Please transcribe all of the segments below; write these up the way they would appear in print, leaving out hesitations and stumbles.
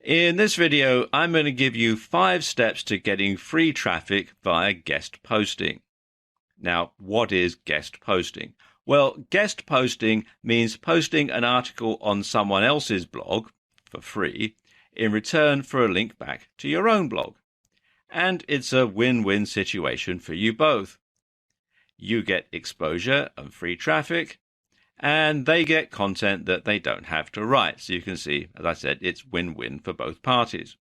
In this video, I'm going to give you 5 steps to getting free traffic via guest posting. Now, what is guest posting? Well, guest posting means posting an article on someone else's blog for free in return for a link back to your own blog. And it's a win-win situation for you both. You get exposure and free traffic, and they get content that they don't have to write. So you can see, as I said, it's win-win for both parties.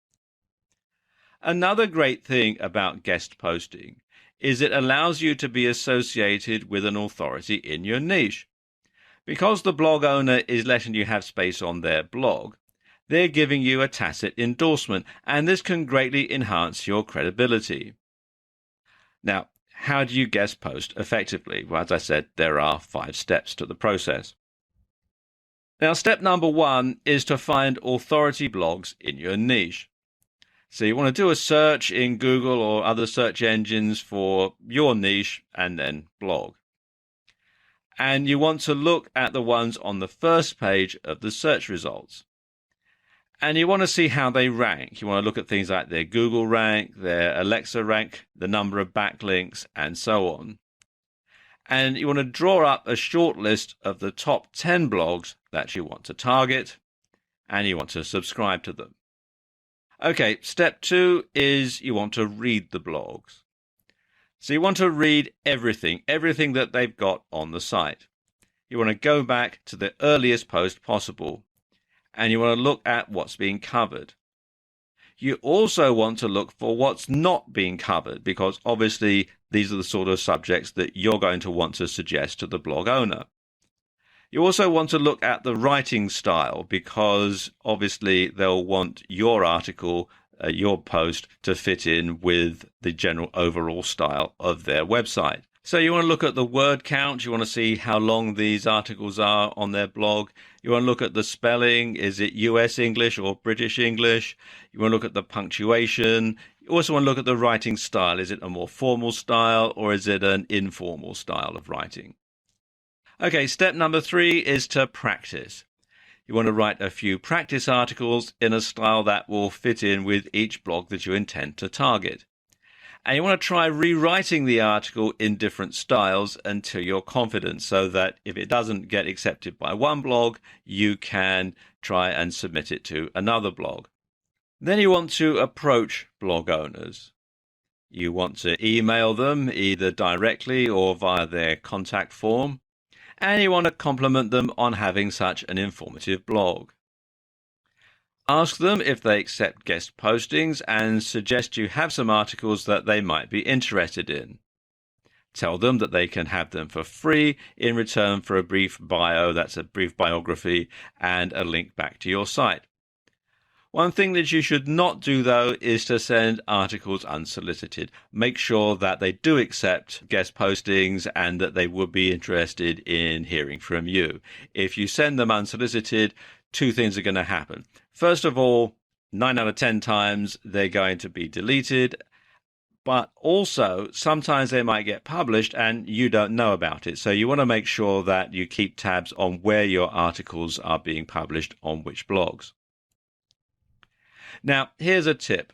Another great thing about guest posting is it allows you to be associated with an authority in your niche. Because the blog owner is letting you have space on their blog, they're giving you a tacit endorsement, and this can greatly enhance your credibility. Now, how do you guest post effectively? Well, as I said, there are 5 steps to the process. Now, step number 1 is to find authority blogs in your niche. So you want to do a search in Google or other search engines for your niche and then blog. And you want to look at the ones on the first page of the search results. And you want to see how they rank. You want to look at things like their Google rank, their Alexa rank, the number of backlinks, and so on. And you want to draw up a short list of the top 10 blogs that you want to target, and you want to subscribe to them. Okay, step 2 is you want to read the blogs. So you want to read everything that they've got on the site. You want to go back to the earliest post possible, and you want to look at what's being covered. You also want to look for what's not being covered, because obviously these are the sort of subjects that you're going to want to suggest to the blog owner. You also want to look at the writing style, because obviously they'll want your article, your post, to fit in with the general overall style of their website. So you want to look at the word count. You want to see how long these articles are on their blog. You want to look at the spelling. Is it US English or British English? You want to look at the punctuation. You also want to look at the writing style. Is it a more formal style or is it an informal style of writing? Okay, step number 3 is to practice. You want to write a few practice articles in a style that will fit in with each blog that you intend to target. And you want to try rewriting the article in different styles until you're confident, so that if it doesn't get accepted by one blog, you can try and submit it to another blog. Then you want to approach blog owners. You want to email them either directly or via their contact form. And you want to compliment them on having such an informative blog. Ask them if they accept guest postings and suggest you have some articles that they might be interested in. Tell them that they can have them for free in return for a brief bio, that's a brief biography, and a link back to your site. One thing that you should not do, though, is to send articles unsolicited. Make sure that they do accept guest postings and that they would be interested in hearing from you. If you send them unsolicited, 2 things are going to happen. First of all, 9 out of 10 times they're going to be deleted, but also sometimes they might get published and you don't know about it. So you want to make sure that you keep tabs on where your articles are being published on which blogs. Now, here's a tip.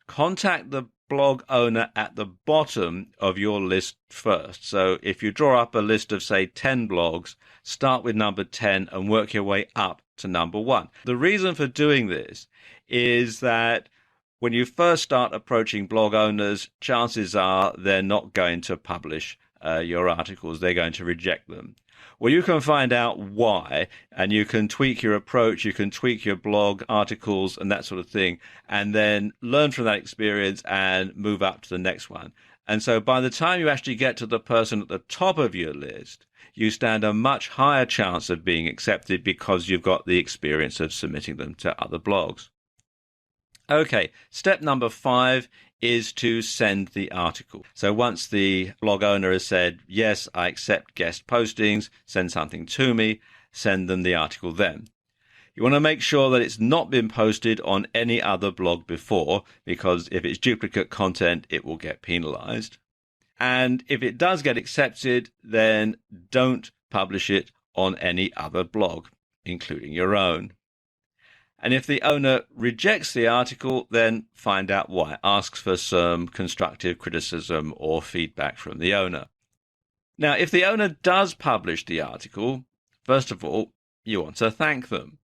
Contact the blog owner at the bottom of your list first. So if you draw up a list of, say, 10 blogs, start with number 10 and work your way up to number 1. The reason for doing this is that when you first start approaching blog owners, chances are they're not going to publish your articles. They're going to reject them. Well, you can find out why, and you can tweak your approach, you can tweak your blog articles and that sort of thing, and then learn from that experience and move up to the next one. And so by the time you actually get to the person at the top of your list, you stand a much higher chance of being accepted because you've got the experience of submitting them to other blogs. Okay, step number 5 is to send the article. So once the blog owner has said, yes, I accept guest postings, send something to me, send them the article then. You want to make sure that it's not been posted on any other blog before, because if it's duplicate content, it will get penalized. And if it does get accepted, then don't publish it on any other blog, including your own. And if the owner rejects the article, then find out why. Ask for some constructive criticism or feedback from the owner. Now, if the owner does publish the article, first of all, you want to thank them.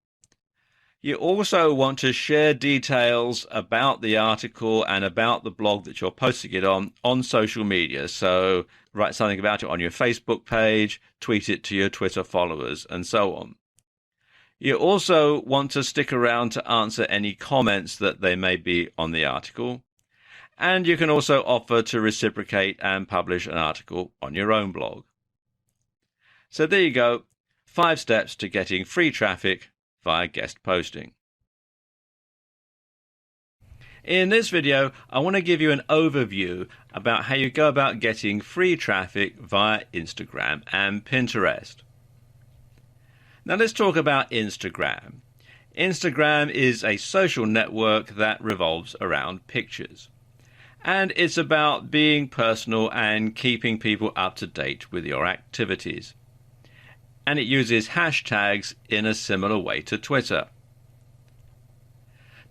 You also want to share details about the article and about the blog that you're posting it on social media. So write something about it on your Facebook page, tweet it to your Twitter followers, and so on. You also want to stick around to answer any comments that there may be on the article. And you can also offer to reciprocate and publish an article on your own blog. So there you go, 5 steps to getting free traffic via guest posting. In this video, I want to give you an overview about how you go about getting free traffic via Instagram and Pinterest. Now let's talk about Instagram. Instagram is a social network that revolves around pictures. And it's about being personal and keeping people up to date with your activities. And it uses hashtags in a similar way to Twitter.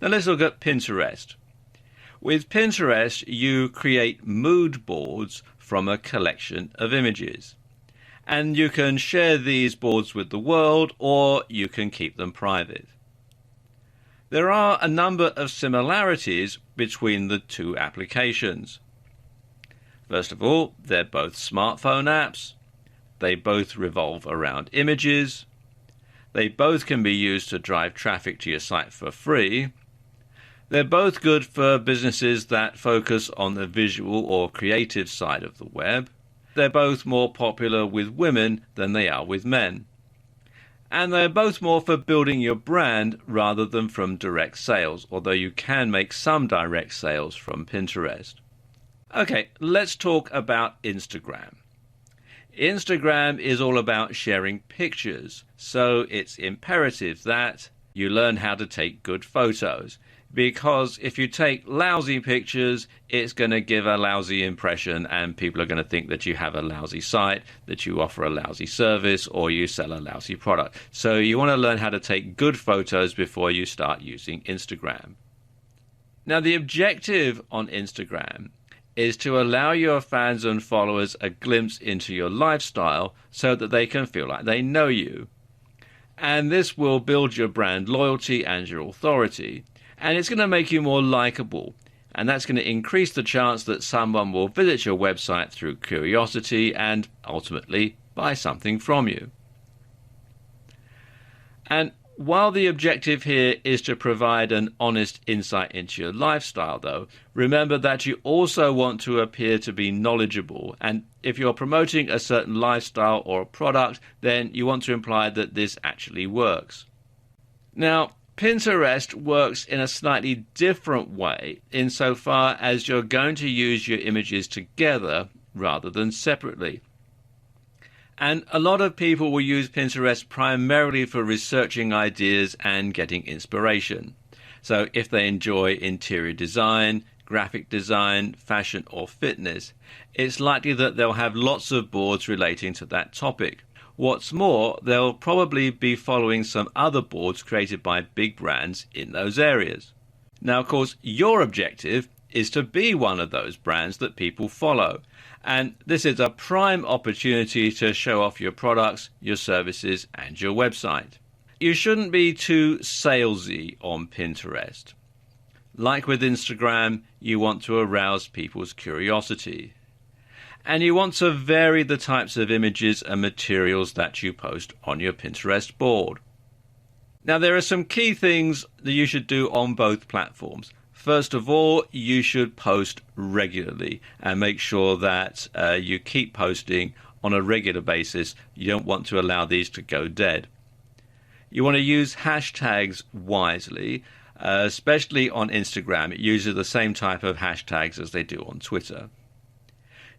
Now let's look at Pinterest. With Pinterest, you create mood boards from a collection of images. And you can share these boards with the world, or you can keep them private. There are a number of similarities between the two applications. First of all, they're both smartphone apps. They both revolve around images. They both can be used to drive traffic to your site for free. They're both good for businesses that focus on the visual or creative side of the web. They're both more popular with women than they are with men. And they're both more for building your brand rather than from direct sales, although you can make some direct sales from Pinterest. Okay, let's talk about Instagram. Instagram is all about sharing pictures, so it's imperative that you learn how to take good photos. Because if you take lousy pictures, it's going to give a lousy impression and people are going to think that you have a lousy site, that you offer a lousy service, or you sell a lousy product. So you want to learn how to take good photos before you start using Instagram. Now, the objective on Instagram is to allow your fans and followers a glimpse into your lifestyle so that they can feel like they know you. And this will build your brand loyalty and your authority. And it's going to make you more likable. And that's going to increase the chance that someone will visit your website through curiosity and ultimately buy something from you. And while the objective here is to provide an honest insight into your lifestyle, though, remember that you also want to appear to be knowledgeable. And if you're promoting a certain lifestyle or a product, then you want to imply that this actually works. Now, Pinterest works in a slightly different way insofar as you're going to use your images together rather than separately. And a lot of people will use Pinterest primarily for researching ideas and getting inspiration. So if they enjoy interior design, graphic design, fashion or fitness, it's likely that they'll have lots of boards relating to that topic. What's more, they'll probably be following some other boards created by big brands in those areas. Now, of course, your objective is to be one of those brands that people follow. And this is a prime opportunity to show off your products, your services, and your website. You shouldn't be too salesy on Pinterest. Like with Instagram, you want to arouse people's curiosity. And you want to vary the types of images and materials that you post on your Pinterest board. Now, there are some key things that you should do on both platforms. First of all, you should post regularly and make sure that you keep posting on a regular basis. You don't want to allow these to go dead. You want to use hashtags wisely, especially on Instagram. It uses the same type of hashtags as they do on Twitter.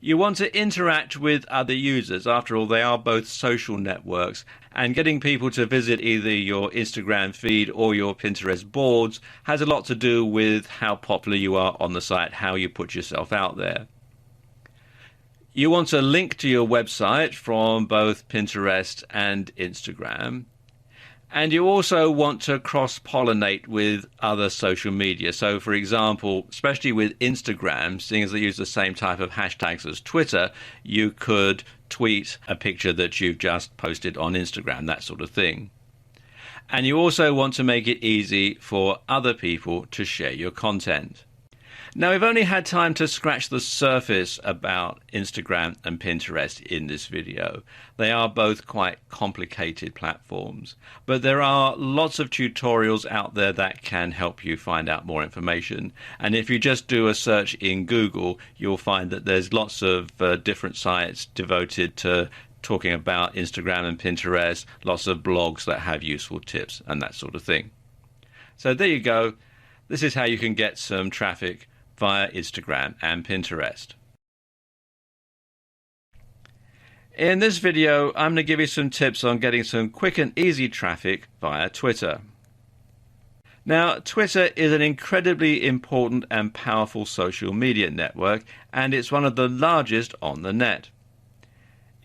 You want to interact with other users. After all, they are both social networks, and getting people to visit either your Instagram feed or your Pinterest boards has a lot to do with how popular you are on the site, how you put yourself out there. You want to link to your website from both Pinterest and Instagram. And you also want to cross-pollinate with other social media. So, for example, especially with Instagram, seeing as they use the same type of hashtags as Twitter, you could tweet a picture that you've just posted on Instagram, that sort of thing. And you also want to make it easy for other people to share your content. Now, we've only had time to scratch the surface about Instagram and Pinterest in this video. They are both quite complicated platforms, but there are lots of tutorials out there that can help you find out more information. And if you just do a search in Google, you'll find that there's lots of different sites devoted to talking about Instagram and Pinterest, lots of blogs that have useful tips and that sort of thing. So there you go. This is how you can get some traffic via Instagram and Pinterest. In this video, I'm going to give you some tips on getting some quick and easy traffic via Twitter. Now, Twitter is an incredibly important and powerful social media network, and it's one of the largest on the net.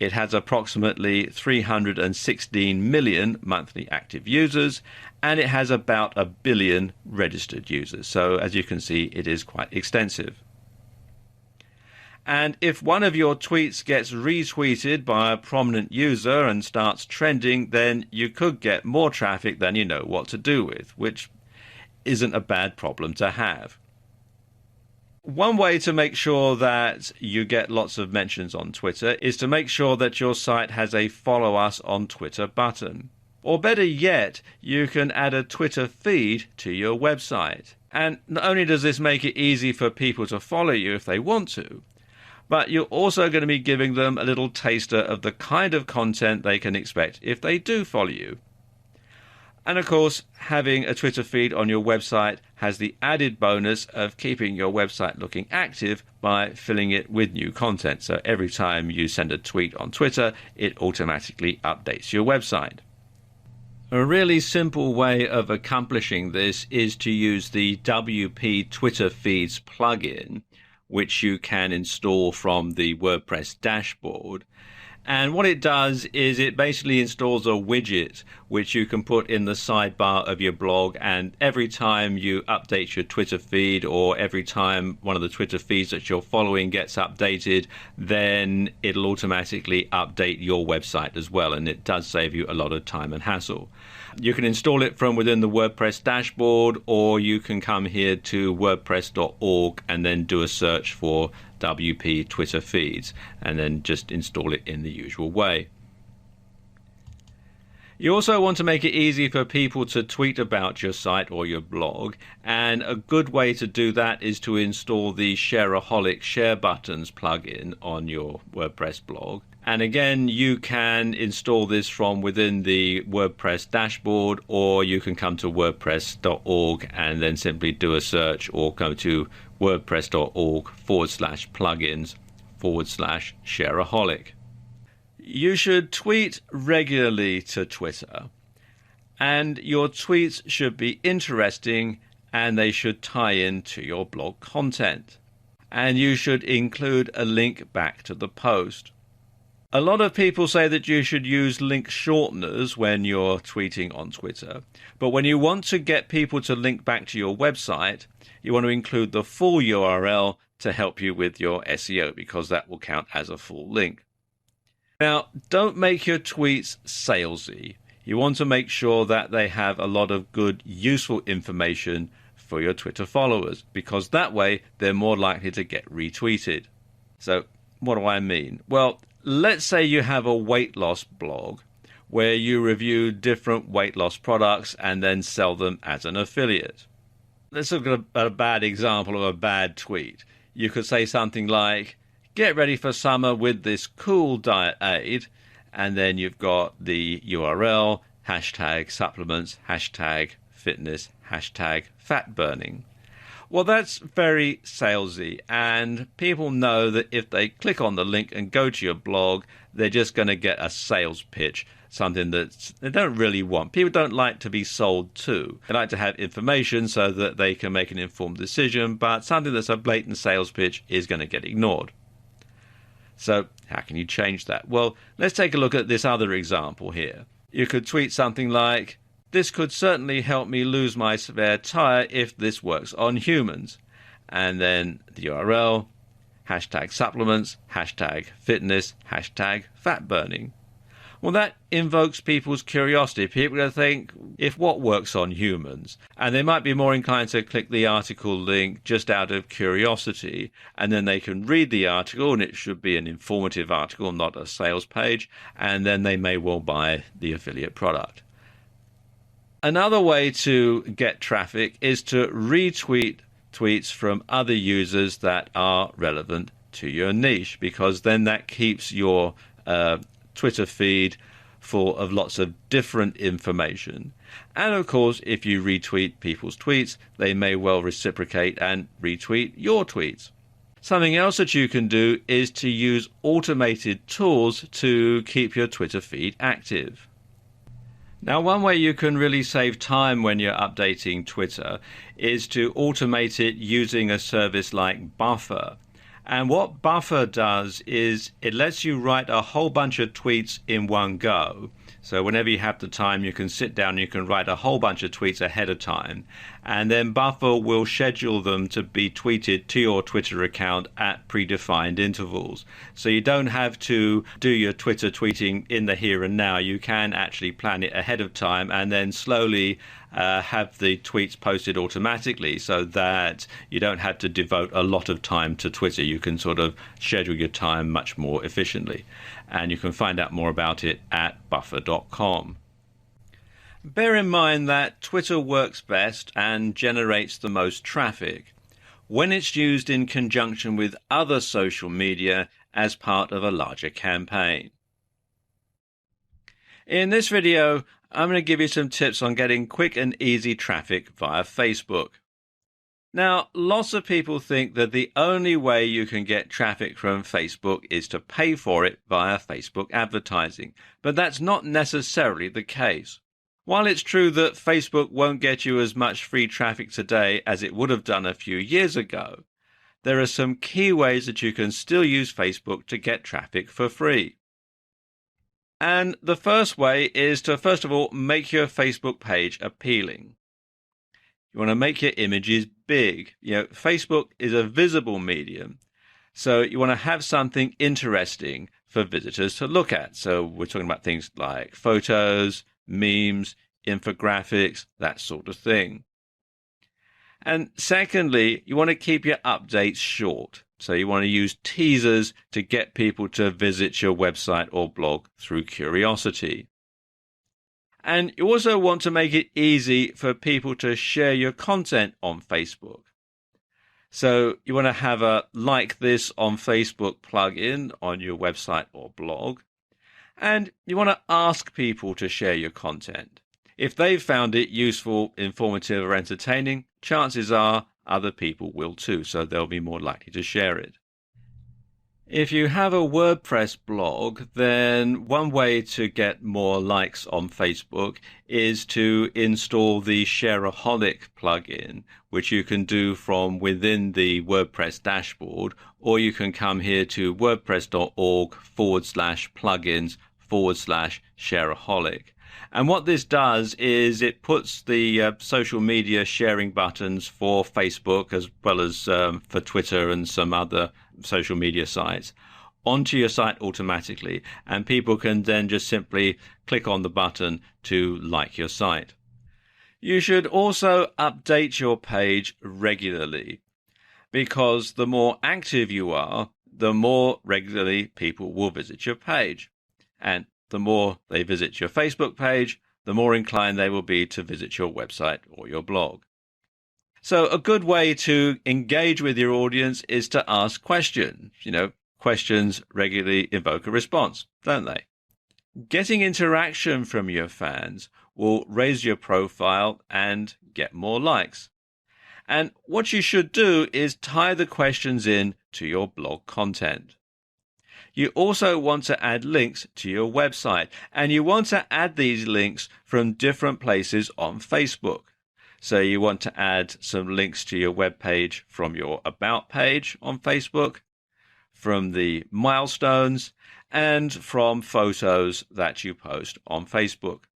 It has approximately 316 million monthly active users, and it has about 1 billion registered users. So as you can see, it is quite extensive. And if one of your tweets gets retweeted by a prominent user and starts trending, then you could get more traffic than you know what to do with, which isn't a bad problem to have. One way to make sure that you get lots of mentions on Twitter is to make sure that your site has a follow us on Twitter button. Or better yet, you can add a Twitter feed to your website. And not only does this make it easy for people to follow you if they want to, but you're also going to be giving them a little taster of the kind of content they can expect if they do follow you. And of course, having a Twitter feed on your website has the added bonus of keeping your website looking active by filling it with new content. So every time you send a tweet on Twitter, it automatically updates your website. A really simple way of accomplishing this is to use the WP Twitter Feeds plugin, which you can install from the WordPress dashboard. And what it does is it basically installs a widget which you can put in the sidebar of your blog, and every time you update your Twitter feed, or every time one of the Twitter feeds that you're following gets updated, then it'll automatically update your website as well, and it does save you a lot of time and hassle. You can install it from within the WordPress dashboard, or you can come here to wordpress.org and then do a search for WP Twitter feeds and then just install it in the usual way. You also want to make it easy for people to tweet about your site or your blog, and a good way to do that is to install the Shareaholic Share Buttons plugin on your WordPress blog. And again, you can install this from within the WordPress dashboard, or you can come to wordpress.org and then simply do a search, or go to wordpress.org/plugins/Shareaholic. You should tweet regularly to Twitter, and your tweets should be interesting and they should tie into your blog content. And you should include a link back to the post. A lot of people say that you should use link shorteners when you're tweeting on Twitter, but when you want to get people to link back to your website, you want to include the full URL to help you with your SEO, because that will count as a full link. Now, don't make your tweets salesy. You want to make sure that they have a lot of good, useful information for your Twitter followers, because that way they're more likely to get retweeted. So, what do I mean? Well, let's say you have a weight loss blog where you review different weight loss products and then sell them as an affiliate. Let's look at a bad example of a bad tweet. You could say something like, "Get ready for summer with this cool diet aid," and then you've got the URL, #supplements, #fitness, #fat burning. Well, that's very salesy, and people know that if they click on the link and go to your blog, they're just going to get a sales pitch, something that they don't really want. People don't like to be sold to. They like to have information so that they can make an informed decision, but something that's a blatant sales pitch is going to get ignored. So how can you change that? Well, let's take a look at this other example here. You could tweet something like, this could certainly help me lose my spare tire if this works on humans. And then the URL, hashtag supplements, hashtag fitness, hashtag fat burning. Well, that invokes people's curiosity. People are going to think, if what works on humans? And they might be more inclined to click the article link just out of curiosity, and then they can read the article, and it should be an informative article, not a sales page, and then they may well buy the affiliate product. Another way to get traffic is to retweet tweets from other users that are relevant to your niche, because then that keeps your Twitter feed full of lots of different information. And of course, if you retweet people's tweets, they may well reciprocate and retweet your tweets. Something else that you can do is to use automated tools to keep your Twitter feed active. Now, one way you can really save time when you're updating Twitter is to automate it using a service like Buffer. And what Buffer does is it lets you write a whole bunch of tweets in one go. So whenever you have the time, you can sit down and you can write a whole bunch of tweets ahead of time. And then Buffer will schedule them to be tweeted to your Twitter account at predefined intervals. So you don't have to do your Twitter tweeting in the here and now. You can actually plan it ahead of time and then slowly have the tweets posted automatically, so that you don't have to devote a lot of time to Twitter. You can sort of schedule your time much more efficiently. And you can find out more about it at buffer.com. Bear in mind that Twitter works best and generates the most traffic when it's used in conjunction with other social media as part of a larger campaign. In this video, I'm going to give you some tips on getting quick and easy traffic via Facebook. Now, lots of people think that the only way you can get traffic from Facebook is to pay for it via Facebook advertising, but that's not necessarily the case. While it's true that Facebook won't get you as much free traffic today as it would have done a few years ago, there are some key ways that you can still use Facebook to get traffic for free. And the first way is to, first of all, make your Facebook page appealing. You want to make your images big. Facebook is a visible medium, so you want to have something interesting for visitors to look at. So we're talking about things like photos, memes, infographics, that sort of thing. And secondly, you want to keep your updates short. So you want to use teasers to get people to visit your website or blog through curiosity. And you also want to make it easy for people to share your content on Facebook. So you want to have a Like This on Facebook plugin on your website or blog. And you want to ask people to share your content. If they've found it useful, informative, or entertaining, chances are other people will too, so they'll be more likely to share it. If you have a WordPress blog, then one way to get more likes on Facebook is to install the Shareaholic plugin, which you can do from within the WordPress dashboard, or you can come here to wordpress.org/plugins/Shareaholic. And what this does is it puts the social media sharing buttons for Facebook, as well as for Twitter and some other social media sites, onto your site automatically. And people can then just simply click on the button to like your site. You should also update your page regularly, because the more active you are, the more regularly people will visit your page. And the more they visit your Facebook page, the more inclined they will be to visit your website or your blog. So a good way to engage with your audience is to ask questions. Questions regularly evoke a response, don't they? Getting interaction from your fans will raise your profile and get more likes. And what you should do is tie the questions in to your blog content. You also want to add links to your website, and you want to add these links from different places on Facebook. So you want to add some links to your web page from your About page on Facebook, from the milestones, and from photos that you post on Facebook.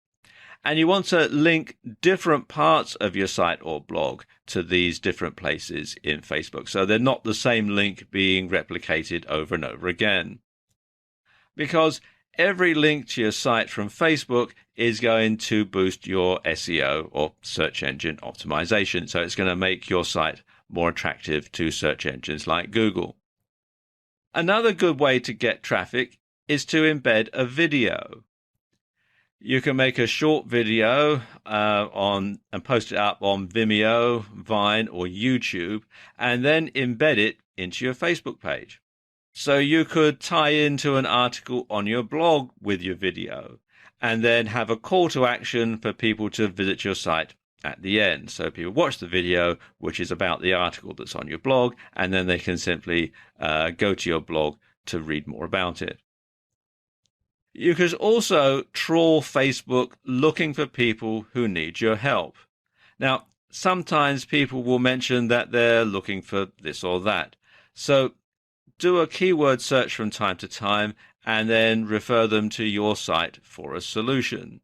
And you want to link different parts of your site or blog to these different places in Facebook, so they're not the same link being replicated over and over again. Because every link to your site from Facebook is going to boost your SEO, or search engine optimization. So it's going to make your site more attractive to search engines like Google. Another good way to get traffic is to embed a video. You can make a short video and post it up on Vimeo, Vine, or YouTube, and then embed it into your Facebook page. So you could tie into an article on your blog with your video, and then have a call to action for people to visit your site at the end. So people watch the video, which is about the article that's on your blog, and then they can simply go to your blog to read more about it. You could also trawl Facebook looking for people who need your help. Now, sometimes people will mention that they're looking for this or that. So do a keyword search from time to time and then refer them to your site for a solution.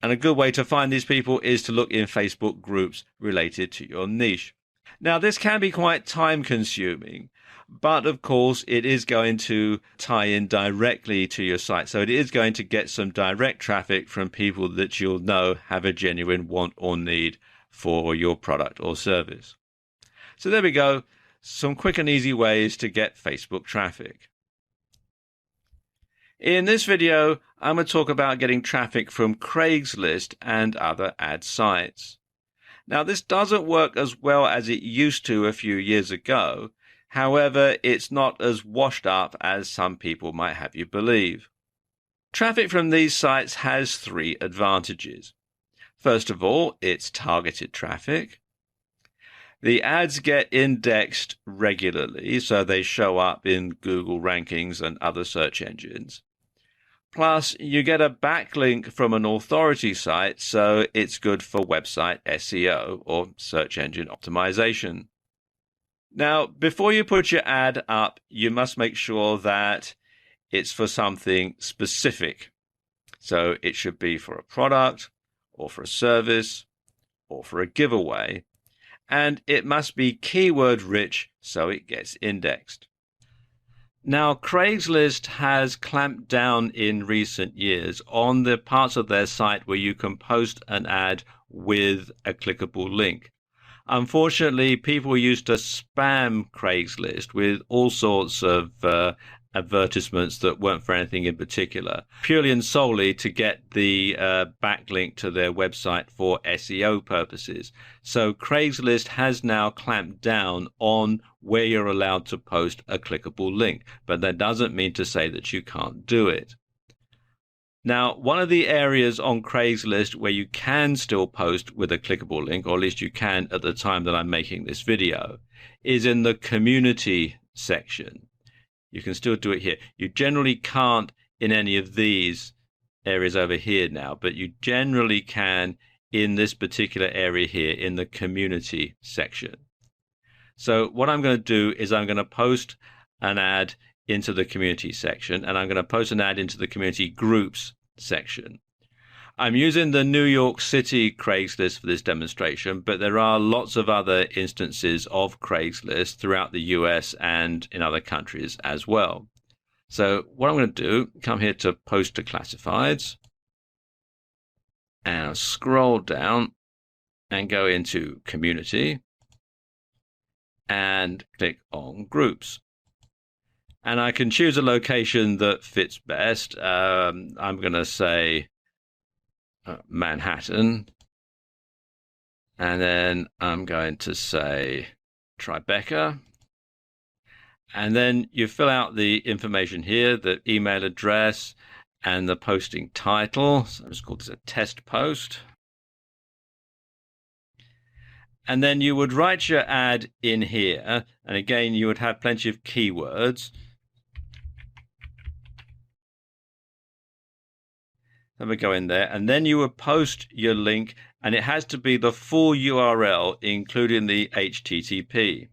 And a good way to find these people is to look in Facebook groups related to your niche. Now, this can be quite time consuming, but of course it is going to tie in directly to your site. So it is going to get some direct traffic from people that you'll know have a genuine want or need for your product or service. So there we go. Some quick and easy ways to get Facebook traffic. In this video, I'm going to talk about getting traffic from Craigslist and other ad sites. Now, this doesn't work as well as it used to a few years ago. However, it's not as washed up as some people might have you believe. Traffic from these sites has three advantages. First of all, it's targeted traffic. The ads get indexed regularly, so they show up in Google rankings and other search engines. Plus, you get a backlink from an authority site, so it's good for website SEO, or search engine optimization. Now, before you put your ad up, you must make sure that it's for something specific. So it should be for a product, or for a service, or for a giveaway. And it must be keyword rich so it gets indexed. Now, Craigslist has clamped down in recent years on the parts of their site where you can post an ad with a clickable link. Unfortunately, people used to spam Craigslist with all sorts of advertisements that weren't for anything in particular, purely and solely to get the backlink to their website for SEO purposes. So Craigslist has now clamped down on where you're allowed to post a clickable link, but that doesn't mean to say that you can't do it. Now, one of the areas on Craigslist where you can still post with a clickable link, or at least you can at the time that I'm making this video, is in the community section. You can still do it here. You generally can't in any of these areas over here now, but you generally can in this particular area here in the community section. So what I'm going to do is I'm going to post an ad into the community section, and I'm going to post an ad into the community groups section. I'm using the New York City Craigslist for this demonstration, but there are lots of other instances of Craigslist throughout the US and in other countries as well. So what I'm going to do, come here to Post to Classifieds, and I'll scroll down and go into Community and click on Groups. And I can choose a location that fits best. I'm going to say Manhattan, and then I'm going to say Tribeca, and then you fill out the information here, the email address and the posting title. So I'm just call this a test post, and then you would write your ad in here, and again you would have plenty of keywords. Then we go in there, and then you would post your link, and it has to be the full URL, including the HTTP.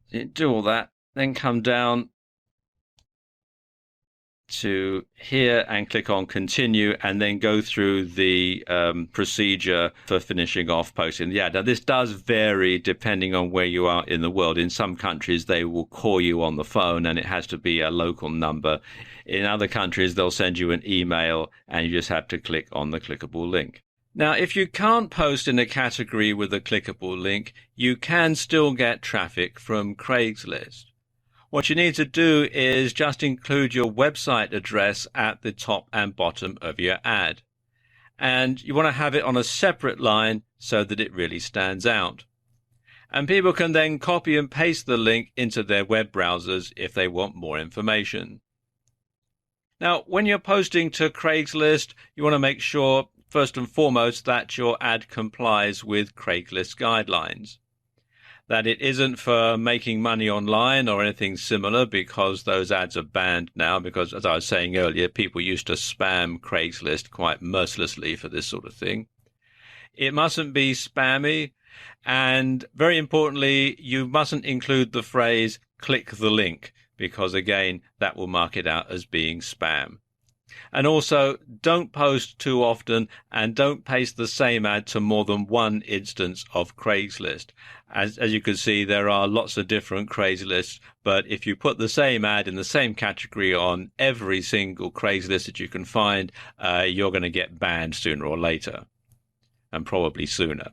So you do all that, then come down to here and click on continue and then go through the procedure for finishing off posting the ad. Now, this does vary depending on where you are in the world. In some countries, they will call you on the phone and it has to be a local number. In other countries, they'll send you an email and you just have to click on the clickable link. Now, if you can't post in a category with a clickable link, you can still get traffic from Craigslist. What you need to do is just include your website address at the top and bottom of your ad. And you want to have it on a separate line so that it really stands out. And people can then copy and paste the link into their web browsers if they want more information. Now, when you're posting to Craigslist, you want to make sure, first and foremost, that your ad complies with Craigslist guidelines. That it isn't for making money online or anything similar, because those ads are banned now, because, as I was saying earlier, people used to spam Craigslist quite mercilessly for this sort of thing. It mustn't be spammy, and very importantly, you mustn't include the phrase "click the link," because again, that will mark it out as being spam. And also, don't post too often and don't paste the same ad to more than one instance of Craigslist. As you can see, there are lots of different Craigslist, but if you put the same ad in the same category on every single Craigslist that you can find, you're going to get banned sooner or later, and probably sooner.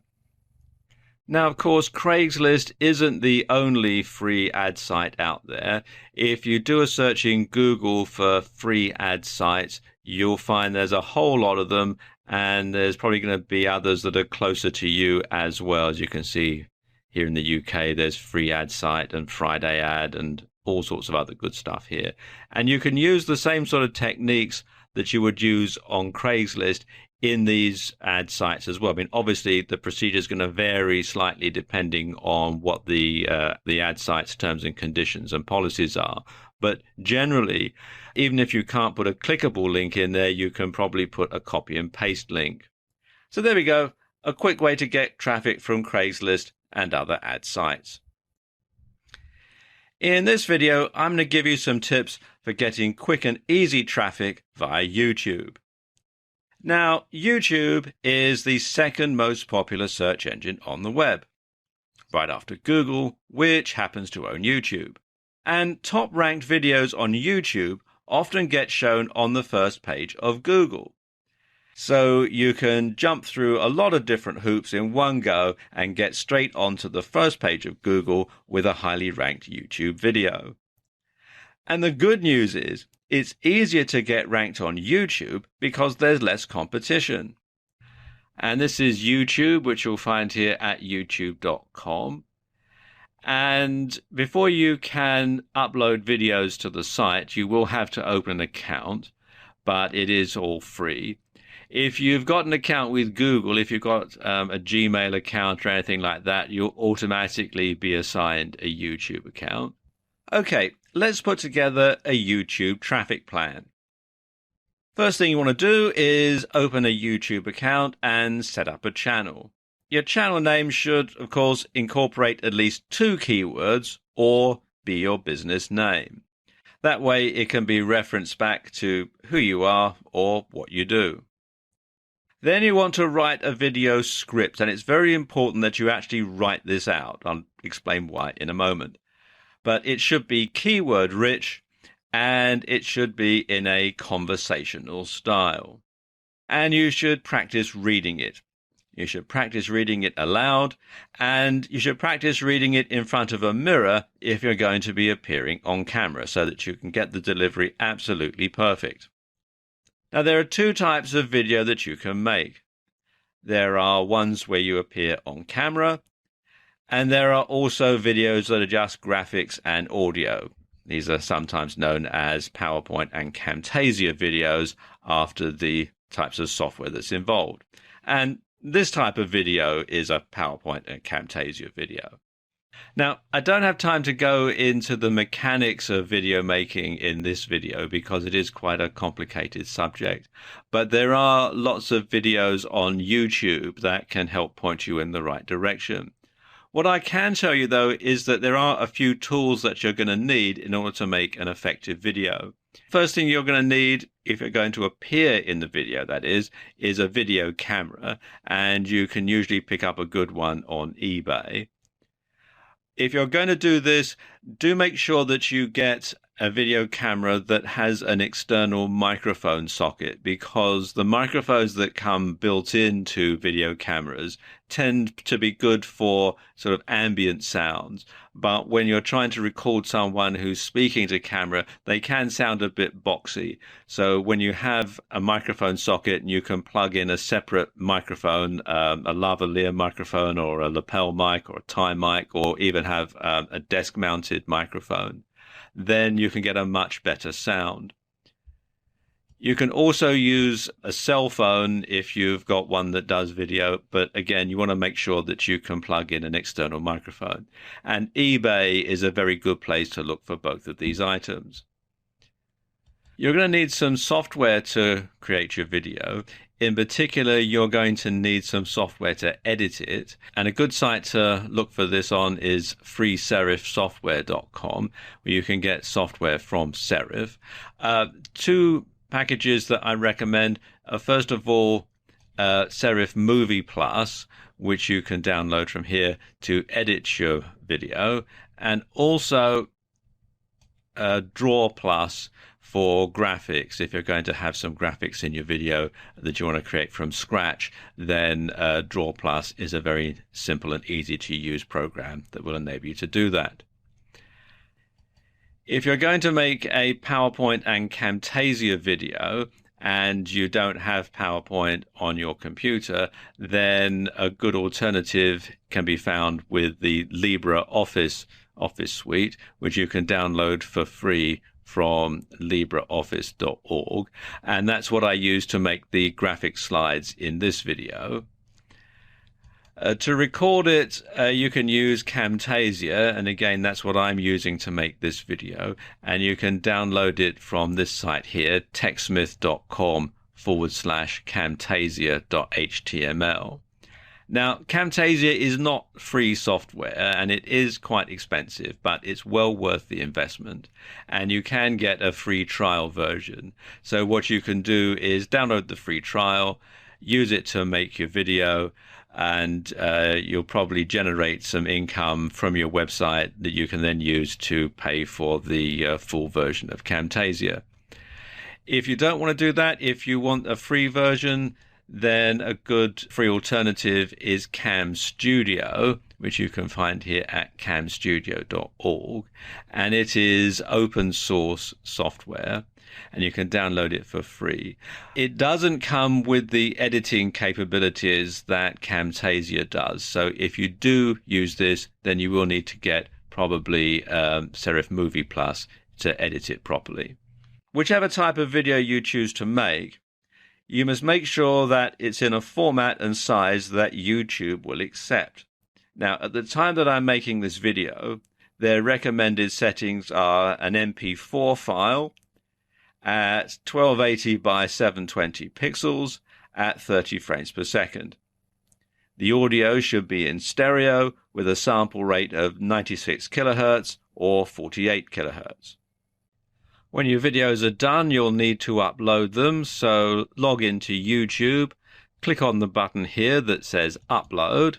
Now, of course, Craigslist isn't the only free ad site out there. If you do a search in Google for free ad sites, you'll find there's a whole lot of them, and there's probably going to be others that are closer to you as well. As you can see here in the UK, there's Free Ad Site and Friday Ad and all sorts of other good stuff here. And you can use the same sort of techniques that you would use on Craigslist in these ad sites as well. I mean, obviously, the procedure is going to vary slightly depending on what the ad site's terms and conditions and policies are. But generally, even if you can't put a clickable link in there, you can probably put a copy and paste link. So there we go, a quick way to get traffic from Craigslist and other ad sites. In this video, I'm going to give you some tips for getting quick and easy traffic via YouTube. Now, YouTube is the second most popular search engine on the web, right after Google, which happens to own YouTube. And top-ranked videos on YouTube often get shown on the first page of Google. So you can jump through a lot of different hoops in one go and get straight onto the first page of Google with a highly ranked YouTube video. And the good news is, it's easier to get ranked on YouTube because there's less competition. And this is YouTube, which you'll find here at youtube.com. And before you can upload videos to the site, you will have to open an account, but it is all free. If you've got an account with Google, if you've got a Gmail account or anything like that, you'll automatically be assigned a YouTube account. Okay, let's put together a YouTube traffic plan. First thing you want to do is open a YouTube account and set up a channel. Your channel name should, of course, incorporate at least 2 keywords or be your business name. That way it can be referenced back to who you are or what you do. Then you want to write a video script, and it's very important that you actually write this out. I'll explain why in a moment. But it should be keyword rich and it should be in a conversational style. And you should practice reading it. You should practice reading it aloud, and you should practice reading it in front of a mirror if you're going to be appearing on camera, so that you can get the delivery absolutely perfect. Now, there are 2 types of video that you can make. There are ones where you appear on camera, and there are also videos that are just graphics and audio. These are sometimes known as PowerPoint and Camtasia videos after the types of software that's involved. And this type of video is a PowerPoint and Camtasia video. Now, I don't have time to go into the mechanics of video making in this video because it is quite a complicated subject, but there are lots of videos on YouTube that can help point you in the right direction. What I can tell you, though, is that there are a few tools that you're going to need in order to make an effective video. First thing you're going to need, if you're going to appear in the video, that is a video camera, and you can usually pick up a good one on eBay. If you're going to do this, do make sure that you get a video camera that has an external microphone socket, because the microphones that come built into video cameras tend to be good for sort of ambient sounds. But when you're trying to record someone who's speaking to camera, they can sound a bit boxy. So when you have a microphone socket and you can plug in a separate microphone, a lavalier microphone or a lapel mic or a tie mic, or even have a desk-mounted microphone, then you can get a much better sound. You can also use a cell phone if you've got one that does video, but again, you want to make sure that you can plug in an external microphone. And eBay is a very good place to look for both of these items. You're going to need some software to create your video. In particular, you're going to need some software to edit it. And a good site to look for this on is freeserifsoftware.com, where you can get software from Serif. Two packages that I recommend are, first of all, Serif Movie Plus, which you can download from here to edit your video, and also Draw Plus for graphics. If you're going to have some graphics in your video that you want to create from scratch, then Draw Plus is a very simple and easy to use program that will enable you to do that. If you're going to make a PowerPoint and Camtasia video and you don't have PowerPoint on your computer, then a good alternative can be found with the LibreOffice suite, which you can download for free from LibreOffice.org. And that's what I use to make the graphic slides in this video. To record it, you can use Camtasia, and again, that's what I'm using to make this video. And you can download it from this site here, techsmith.com/camtasia.html. Now, Camtasia is not free software, and it is quite expensive, but it's well worth the investment. And you can get a free trial version. So what you can do is download the free trial, use it to make your video, and you'll probably generate some income from your website that you can then use to pay for the full version of Camtasia. If you don't want to do that, if you want a free version, then a good free alternative is Cam Studio, which you can find here at camstudio.org. And it is open source software, and you can download it for free. It doesn't come with the editing capabilities that Camtasia does. So if you do use this, then you will need to get probably Serif Movie Plus to edit it properly. Whichever type of video you choose to make, you must make sure that it's in a format and size that YouTube will accept. Now, at the time that I'm making this video, their recommended settings are an MP4 file at 1280 by 720 pixels at 30 frames per second. The audio should be in stereo with a sample rate of 96 kilohertz or 48 kilohertz. When your videos are done, you'll need to upload them, so log into YouTube, click on the button here that says Upload,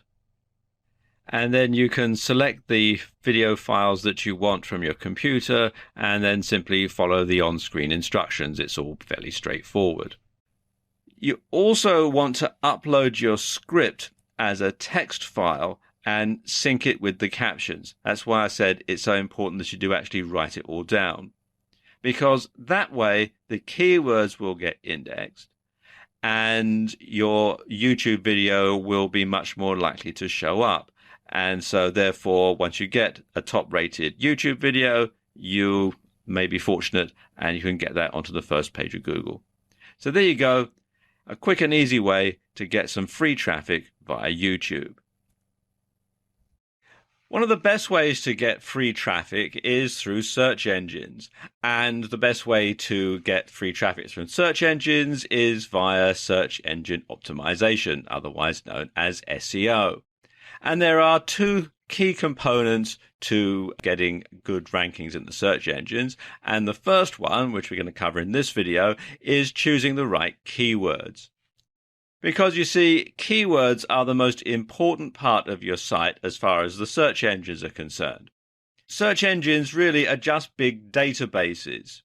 and then you can select the video files that you want from your computer and then simply follow the on-screen instructions. It's all fairly straightforward. You also want to upload your script as a text file and sync it with the captions. That's why I said it's so important that you do actually write it all down, because that way the keywords will get indexed and your YouTube video will be much more likely to show up. And so therefore, once you get a top-rated YouTube video, you may be fortunate and you can get that onto the first page of Google. So there you go, a quick and easy way to get some free traffic via YouTube. One of the best ways to get free traffic is through search engines. And the best way to get free traffic from search engines is via search engine optimization, otherwise known as SEO. And there are two key components to getting good rankings in the search engines. And the first one, which we're going to cover in this video, is choosing the right keywords. Because you see, keywords are the most important part of your site as far as the search engines are concerned. Search engines really are just big databases.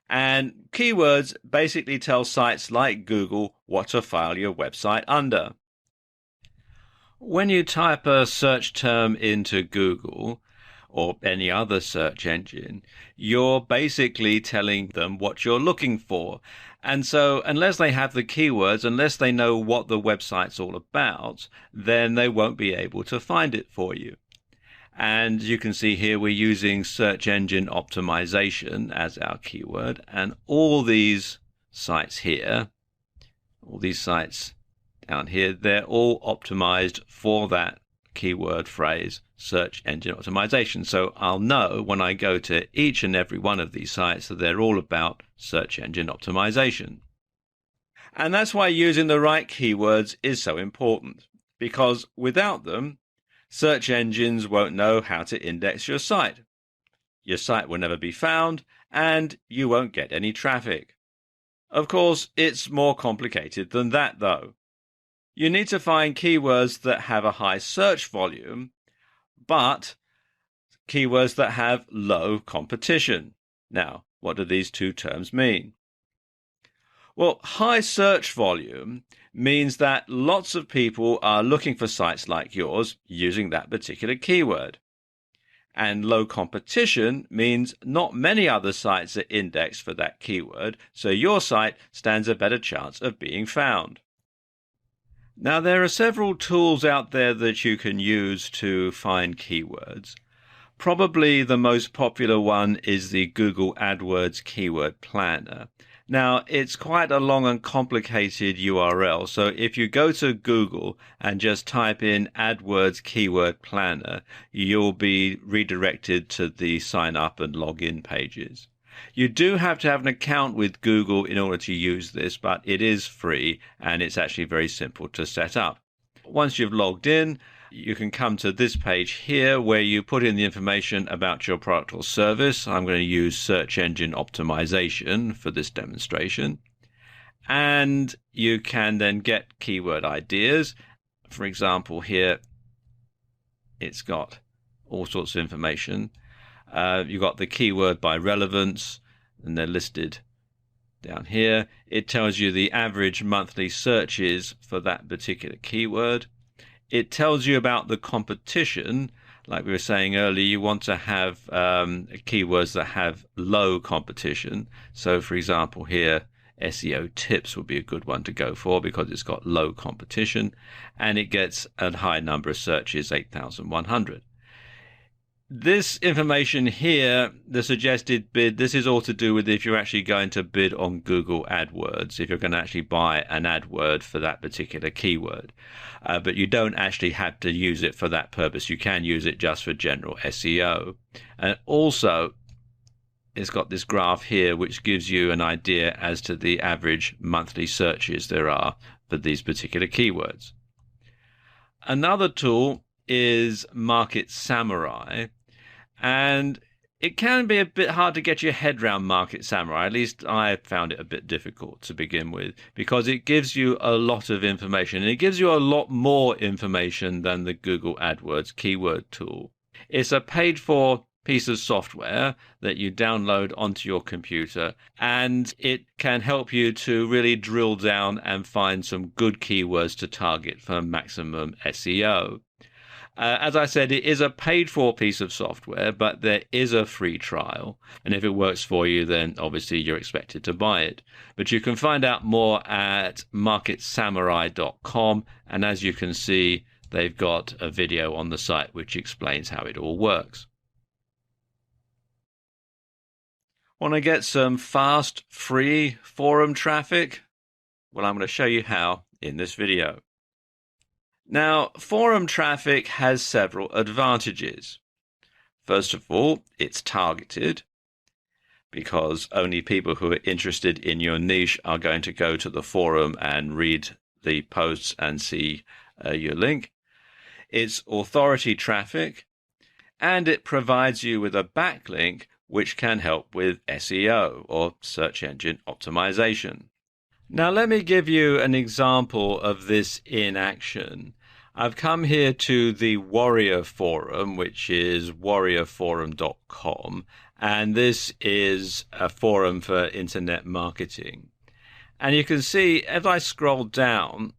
And keywords basically tell sites like Google what to file your website under. When you type a search term into Google or any other search engine, you're basically telling them what you're looking for. And so unless they have the keywords, unless they know what the website's all about, then they won't be able to find it for you. And you can see here we're using search engine optimization as our keyword, and all these sites here, all these sites down here, they're all optimized for that keyword phrase, search engine optimization. So I'll know when I go to each and every one of these sites that they're all about search engine optimization. And that's why using the right keywords is so important, because without them, search engines won't know how to index your site. Your site will never be found, and you won't get any traffic. Of course, it's more complicated than that, though. You need to find keywords that have a high search volume, but keywords that have low competition. Now, what do these two terms mean? Well, high search volume means that lots of people are looking for sites like yours using that particular keyword. And low competition means not many other sites are indexed for that keyword, so your site stands a better chance of being found. Now, there are several tools out there that you can use to find keywords. Probably the most popular one is the Google AdWords Keyword Planner. Now, it's quite a long and complicated URL, so if you go to Google and just type in AdWords Keyword Planner, you'll be redirected to the sign up and login pages. You do have to have an account with Google in order to use this, but it is free and it's actually very simple to set up. Once you've logged in, you can come to this page here where you put in the information about your product or service. I'm going to use search engine optimization for this demonstration. And you can then get keyword ideas. For example, here it's got all sorts of information. You've got the keyword by relevance, and they're listed down here. It tells you the average monthly searches for that particular keyword. It tells you about the competition. Like we were saying earlier, you want to have keywords that have low competition. So, for example, here, SEO tips would be a good one to go for because it's got low competition, and it gets a high number of searches, 8,100. This information here, the suggested bid, this is all to do with if you're actually going to bid on Google AdWords, if you're going to actually buy an AdWord for that particular keyword. But you don't actually have to use it for that purpose. You can use it just for general SEO. And also, it's got this graph here which gives you an idea as to the average monthly searches there are for these particular keywords. Another tool is Market Samurai. And it can be a bit hard to get your head around Market Samurai. At least I found it a bit difficult to begin with, because it gives you a lot of information, and it gives you a lot more information than the Google AdWords keyword tool. It's a paid-for piece of software that you download onto your computer, and it can help you to really drill down and find some good keywords to target for maximum SEO. As I said, it is a paid-for piece of software, but there is a free trial. And if it works for you, then obviously you're expected to buy it. But you can find out more at marketsamurai.com. And as you can see, they've got a video on the site which explains how it all works. Want to get some fast, free forum traffic? Well, I'm going to show you how in this video. Now, forum traffic has several advantages. First of all, it's targeted, because only people who are interested in your niche are going to go to the forum and read the posts and see your link. It's authority traffic, and it provides you with a backlink which can help with SEO, or search engine optimization. Now let me give you an example of this in action. I've come here to the Warrior Forum, which is warriorforum.com, and this is a forum for internet marketing. And you can see, as I scroll down,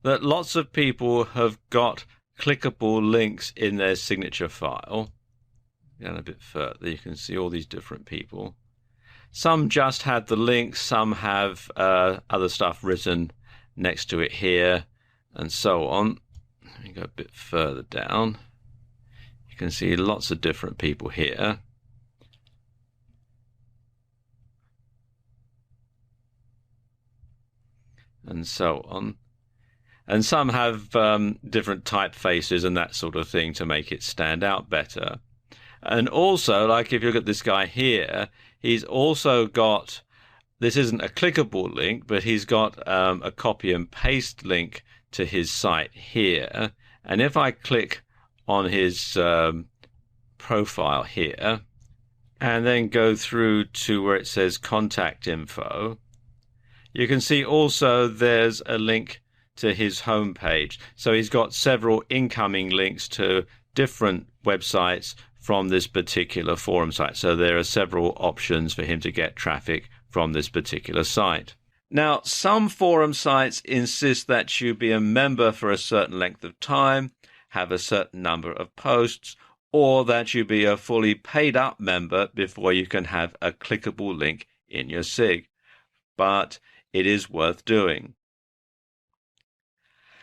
that lots of people have got clickable links in their signature file. Down a bit further, you can see all these different people. Some just have the link, some have other stuff written next to it here, and so on. Let me go a bit further down. You can see lots of different people here. And so on. And some have different typefaces and that sort of thing to make it stand out better. And also, like if you look at this guy here, he's also got, this isn't a clickable link, but he's got a copy and paste link to his site here. And if I click on his profile here, and then go through to where it says contact info, you can see also there's a link to his homepage. So he's got several incoming links to different websites from this particular forum site. So there are several options for him to get traffic from this particular site. Now, some forum sites insist that you be a member for a certain length of time, have a certain number of posts, or that you be a fully paid up member before you can have a clickable link in your SIG. But it is worth doing.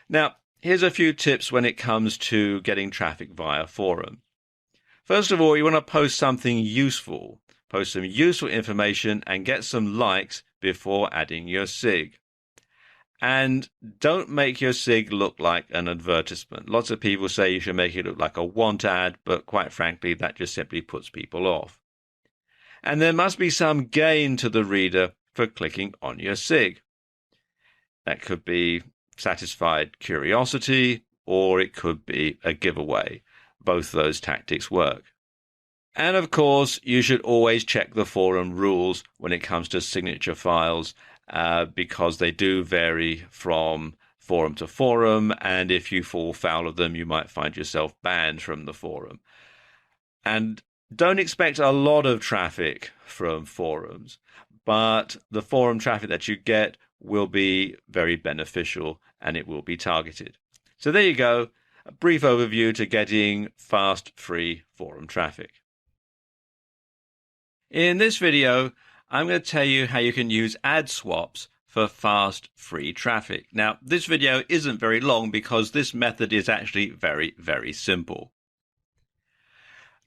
Now, here's a few tips when it comes to getting traffic via forum. First of all, you want to post something useful. Post some useful information and get some likes before adding your SIG. And don't make your SIG look like an advertisement. Lots of people say you should make it look like a want ad, but quite frankly, that just simply puts people off. And there must be some gain to the reader for clicking on your SIG. That could be satisfied curiosity, or it could be a giveaway. Both those tactics work. And of course, you should always check the forum rules when it comes to signature files, because they do vary from forum to forum, and if you fall foul of them, you might find yourself banned from the forum. And don't expect a lot of traffic from forums, but the forum traffic that you get will be very beneficial and it will be targeted. So there you go, a brief overview to getting fast, free forum traffic. In this video, I'm going to tell you how you can use ad swaps for fast, free traffic. Now, this video isn't very long because this method is actually very, very simple.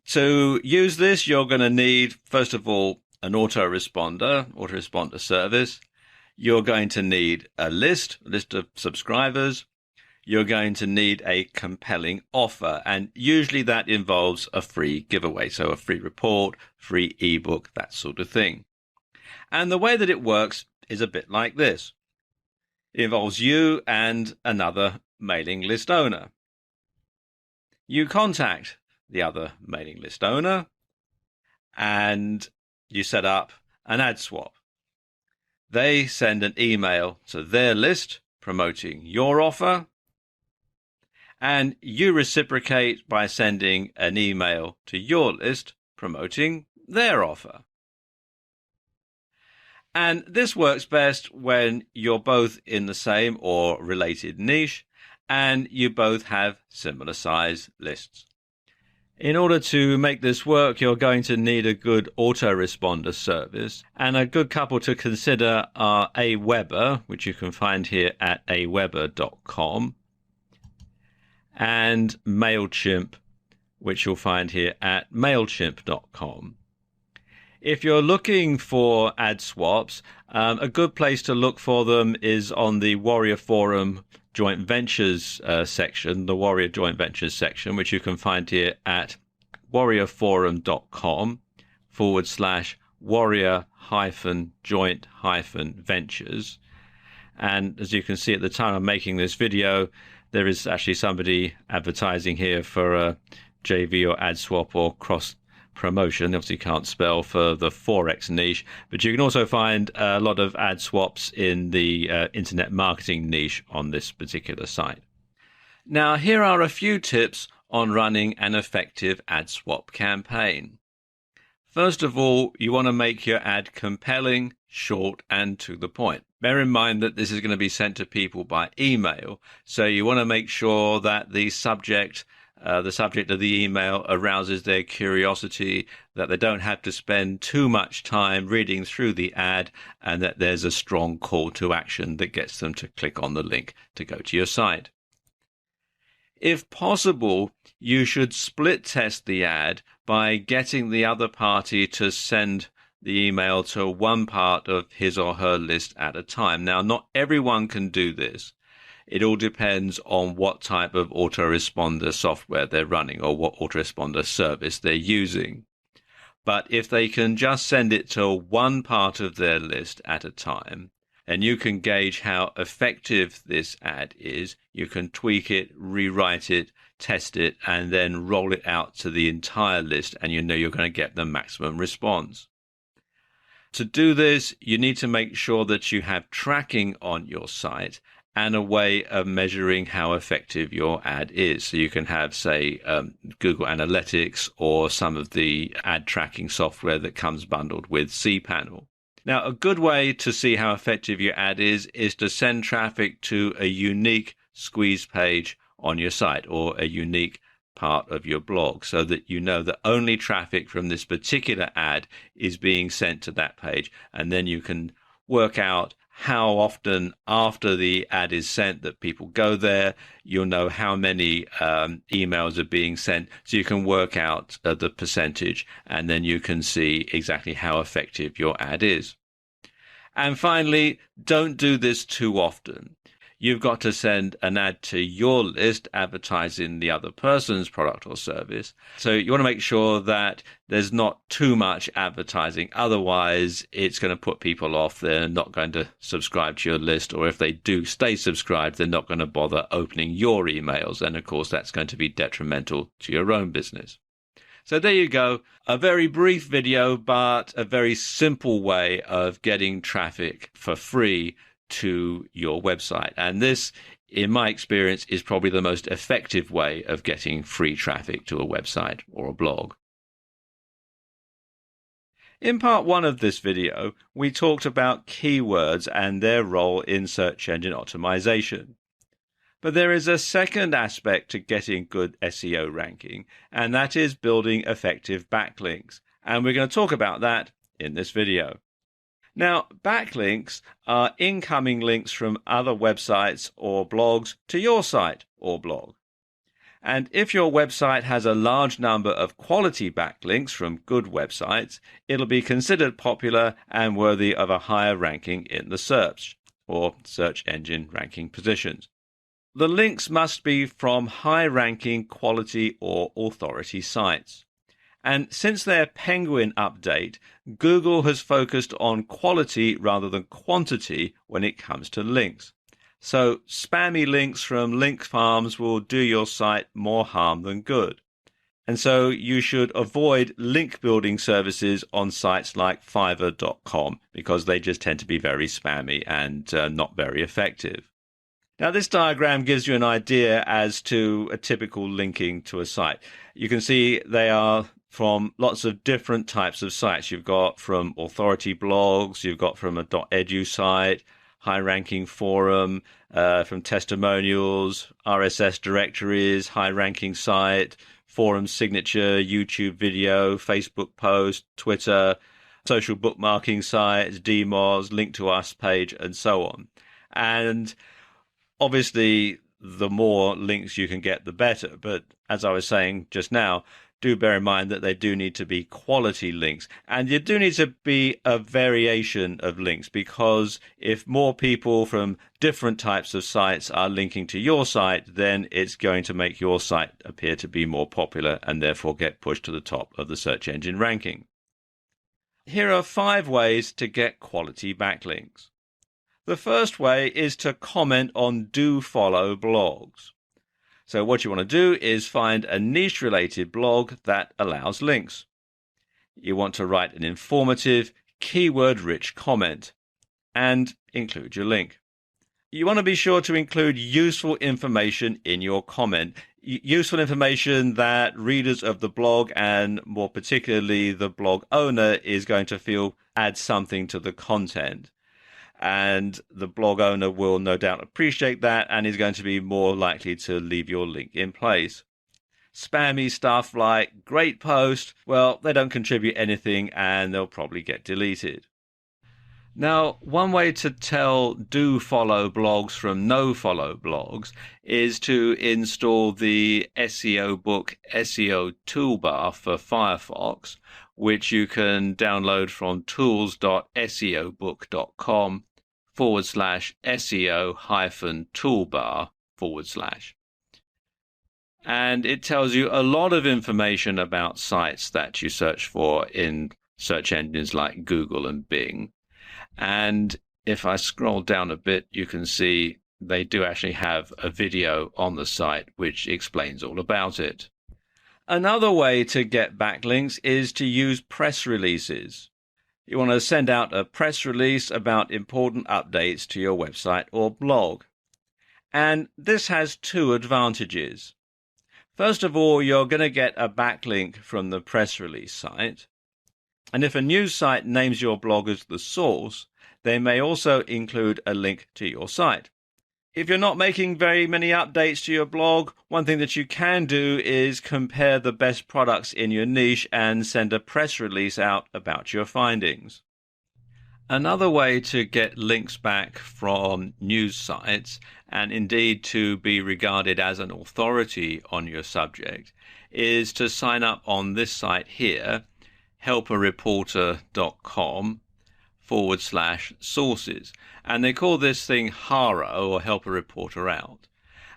To use this, you're going to need, first of all, an autoresponder service. You're going to need a list of subscribers. You're going to need a compelling offer, and usually that involves a free giveaway, so a free report, free ebook, that sort of thing. And the way that it works is a bit like this. It involves you and another mailing list owner. You contact the other mailing list owner and you set up an ad swap. They send an email to their list promoting your offer, and you reciprocate by sending an email to your list promoting their offer. And this works best when you're both in the same or related niche and you both have similar size lists. In order to make this work, you're going to need a good autoresponder service, and a good couple to consider are Aweber, which you can find here at aweber.com, and MailChimp, which you'll find here at mailchimp.com. If you're looking for ad swaps, a good place to look for them is on the Warrior Forum Joint Ventures section, the Warrior Joint Ventures section, which you can find here at warriorforum.com/warrior-joint-ventures. And as you can see at the time I'm making this video, there is actually somebody advertising here for a JV or ad swap or cross promotion. Obviously can't spell for the Forex niche, but you can also find a lot of ad swaps in the internet marketing niche on this particular site. Now, here are a few tips on running an effective ad swap campaign. First of all, you want to make your ad compelling, short, and to the point. Bear in mind that this is going to be sent to people by email, so you want to make sure that the subject of the email arouses their curiosity, that they don't have to spend too much time reading through the ad, and that there's a strong call to action that gets them to click on the link to go to your site. If possible, you should split test the ad by getting the other party to send the email to one part of his or her list at a time. Now, not everyone can do this. It all depends on what type of autoresponder software they're running or what autoresponder service they're using. But if they can just send it to one part of their list at a time, and you can gauge how effective this ad is, you can tweak it, rewrite it, test it, and then roll it out to the entire list, and you know you're going to get the maximum response. To do this, you need to make sure that you have tracking on your site and a way of measuring how effective your ad is. So you can have, say, Google Analytics or some of the ad tracking software that comes bundled with cPanel. Now, a good way to see how effective your ad is to send traffic to a unique squeeze page on your site or a unique part of your blog, so that you know that only traffic from this particular ad is being sent to that page, and then you can work out how often after the ad is sent that people go there. You'll know how many emails are being sent, so you can work out the percentage, and then you can see exactly how effective your ad is. And finally, don't do this too often. You've got to send an ad to your list advertising the other person's product or service. So you want to make sure that there's not too much advertising. Otherwise, it's going to put people off. They're not going to subscribe to your list. Or if they do stay subscribed, they're not going to bother opening your emails. And of course, that's going to be detrimental to your own business. So there you go. A very brief video, but a very simple way of getting traffic for free to your website. And this, in my experience, is probably the most effective way of getting free traffic to a website or a blog. In part one of this video, we talked about keywords and their role in search engine optimization. But there is a second aspect to getting good SEO ranking, and that is building effective backlinks. And we're going to talk about that in this video. Now, backlinks are incoming links from other websites or blogs to your site or blog. And if your website has a large number of quality backlinks from good websites, it'll be considered popular and worthy of a higher ranking in the search or search engine ranking positions. The links must be from high-ranking quality or authority sites. And since their Penguin update, Google has focused on quality rather than quantity when it comes to links. So spammy links from link farms will do your site more harm than good. And so you should avoid link building services on sites like Fiverr.com because they just tend to be very spammy and not very effective. Now, this diagram gives you an idea as to a typical linking to a site. You can see they are from lots of different types of sites. You've got from authority blogs, you've got from a .edu site, high-ranking forum, from testimonials, RSS directories, high-ranking site, forum signature, YouTube video, Facebook post, Twitter, social bookmarking sites, DMOZ, link to us page, and so on. And obviously, the more links you can get, the better. But as I was saying just now, do bear in mind that they do need to be quality links. And you do need to be a variation of links, because if more people from different types of sites are linking to your site, then it's going to make your site appear to be more popular and therefore get pushed to the top of the search engine ranking. Here are 5 ways to get quality backlinks. The first way is to comment on do follow blogs. So what you want to do is find a niche related blog that allows links. You want to write an informative, keyword rich comment and include your link. You want to be sure to include useful information in your comment. Useful information that readers of the blog, and more particularly the blog owner, is going to feel adds something to the content. And the blog owner will no doubt appreciate that and is going to be more likely to leave your link in place. Spammy stuff like great post, well, they don't contribute anything and they'll probably get deleted. Now, one way to tell do follow blogs from no follow blogs is to install the SEO Book SEO toolbar for Firefox, which you can download from tools.seobook.com/SEO-toolbar/. And it tells you a lot of information about sites that you search for in search engines like Google and Bing. And if I scroll down a bit, you can see they do actually have a video on the site which explains all about it. Another way to get backlinks is to use press releases. You want to send out a press release about important updates to your website or blog. And this has two advantages. First of all, you're going to get a backlink from the press release site. And if a news site names your blog as the source, they may also include a link to your site. If you're not making very many updates to your blog, one thing that you can do is compare the best products in your niche and send a press release out about your findings. Another way to get links back from news sites, and indeed to be regarded as an authority on your subject, is to sign up on this site here, helpareporter.com/sources. And they call this thing HARO, or Help a Reporter Out.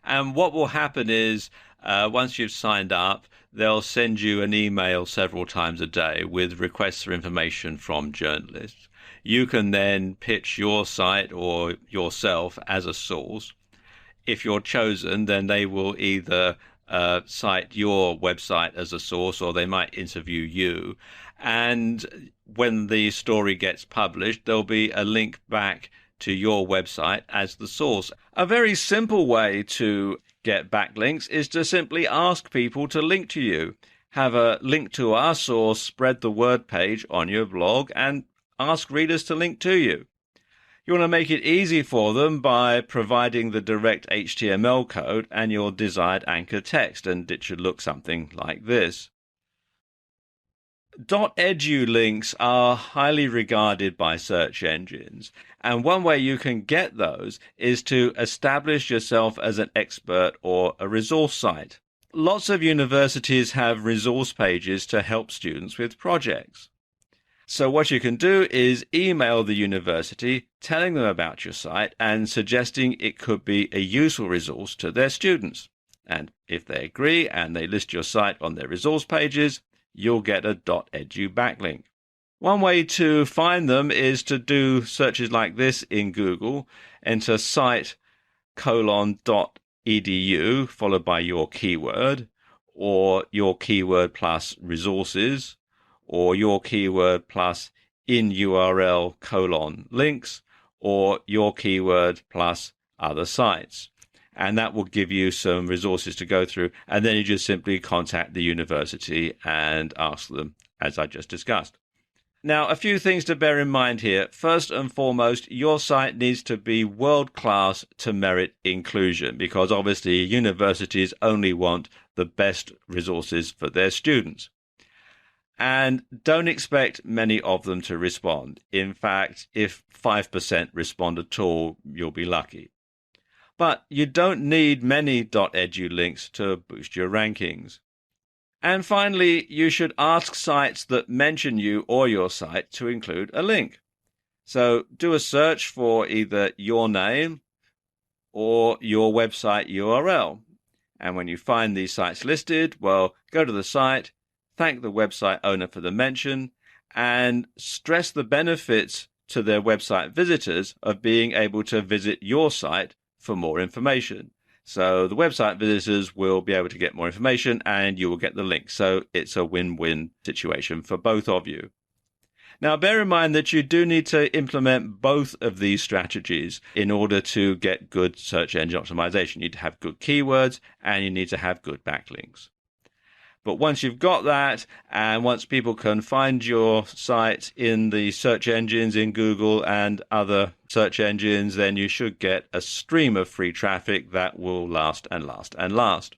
And what will happen is, once you've signed up, they'll send you an email several times a day with requests for information from journalists. You can then pitch your site or yourself as a source. If you're chosen, then they will either cite your website as a source, or they might interview you. And when the story gets published, there'll be a link back to your website as the source. A very simple way to get backlinks is to simply ask people to link to you. Have a link to our source, spread the word page on your blog, and ask readers to link to you. You want to make it easy for them by providing the direct HTML code and your desired anchor text, and it should look something like this. .edu links are highly regarded by search engines, and one way you can get those is to establish yourself as an expert or a resource site. Lots of universities have resource pages to help students with projects. So what you can do is email the university telling them about your site and suggesting it could be a useful resource to their students. And if they agree and they list your site on their resource pages, you'll get a .edu backlink. One way to find them is to do searches like this in Google. Enter site:/.edu followed by your keyword, or your keyword plus resources, or your keyword plus in URL : links, or your keyword plus other sites. And that will give you some resources to go through. And then you just simply contact the university and ask them, as I just discussed. Now, a few things to bear in mind here. First and foremost, your site needs to be world-class to merit inclusion, because obviously universities only want the best resources for their students. And don't expect many of them to respond. In fact, if 5% respond at all, you'll be lucky. But you don't need many .edu links to boost your rankings. And finally, you should ask sites that mention you or your site to include a link. So do a search for either your name or your website URL. And when you find these sites listed, well, go to the site, thank the website owner for the mention, and stress the benefits to their website visitors of being able to visit your site for more information. So the website visitors will be able to get more information and you will get the link. So it's a win-win situation for both of you. Now, bear in mind that you do need to implement both of these strategies in order to get good search engine optimization. You need to have good keywords and you need to have good backlinks. But once you've got that, and once people can find your site in the search engines in Google and other search engines, then you should get a stream of free traffic that will last and last and last.